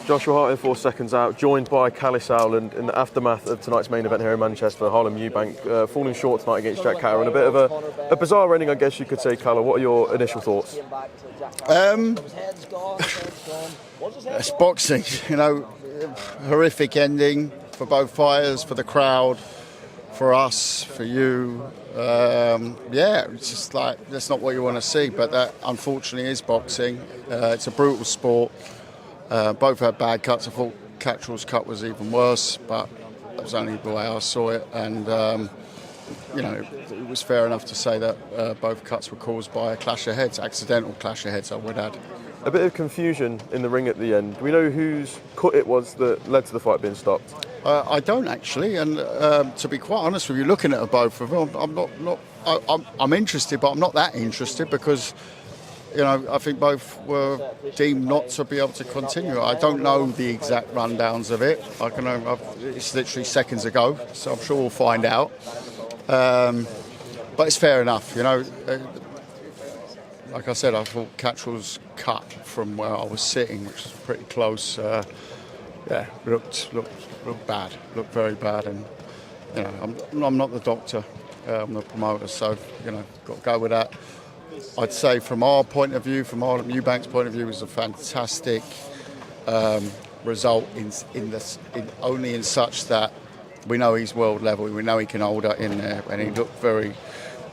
Joshua Hart in 4 seconds out, joined by Kalle Sauerland in the aftermath of tonight's main event here in Manchester. Harlem Eubank falling short tonight against Jack Catterall. And a bit of a bizarre ending, I guess you could say, Kalle. What are your initial thoughts? It's boxing, horrific ending for both fighters, for the crowd, for us, for you. It's just like, that's not what you want to see, but that unfortunately is boxing. It's a brutal sport. Both had bad cuts. I thought Catterall's cut was even worse, but that was only the way I saw it. And, it was fair enough to say that both cuts were caused by a clash of heads, accidental clash of heads, I would add. A bit of confusion in the ring at the end. Do we know whose cut it was that led to the fight being stopped? I don't actually, and to be quite honest with you, looking at both of them, I'm interested, but I'm not that interested because, I think both were deemed not to be able to continue. I don't know the exact rundowns of it. It's literally seconds ago, so I'm sure we'll find out. But it's fair enough, Like I said, I thought Catterall's cut from where I was sitting, which was pretty close, looked bad, looked very bad. And I'm not the doctor, I'm the promoter, so got to go with that. I'd say from our point of view, from Harlem Eubank's point of view, it was a fantastic result only in such that we know he's world level, we know he can hold it in there, and he looked very,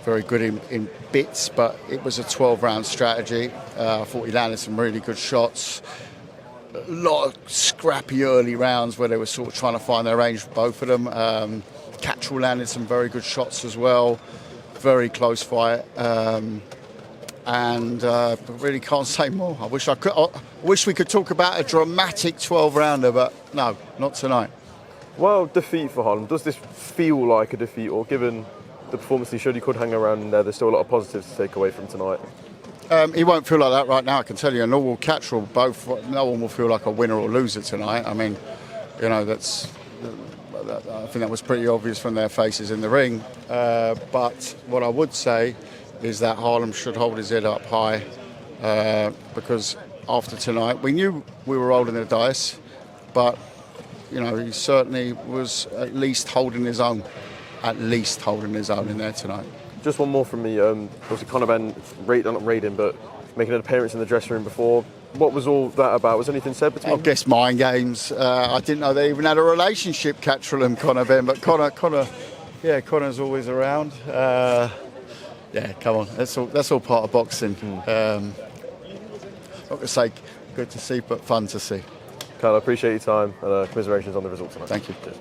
very good in bits, but it was a 12-round strategy. I thought he landed some really good shots. A lot of scrappy early rounds where they were sort of trying to find their range for both of them. Catterall landed some very good shots as well. Very close fight. Really can't say more. I wish we could talk about a dramatic 12-rounder, but no, not tonight. Well, defeat for Harlem. Does this feel like a defeat, or given the performance he showed, he could hang around in there, there's still a lot of positives to take away from tonight? He won't feel like that right now, I can tell you. Nor will Catterall. No one will feel like a winner or loser tonight. I mean, I think that was pretty obvious from their faces in the ring. But what I would say is that Harlem should hold his head up high because after tonight, we knew we were rolling the dice, but he certainly was at least holding his own in there tonight. Just one more from me. Obviously, Conor Benn, not raiding, but making an appearance in the dressing room before. What was all that about? Was anything said between them? I guess mind games. I didn't know they even had a relationship, Catterall and Conor Benn, but Conor's always around. Come on, that's all part of boxing. Not to say good to see, but fun to see. Kalle, I appreciate your time and commiserations on the result tonight. Thank you. Cheers.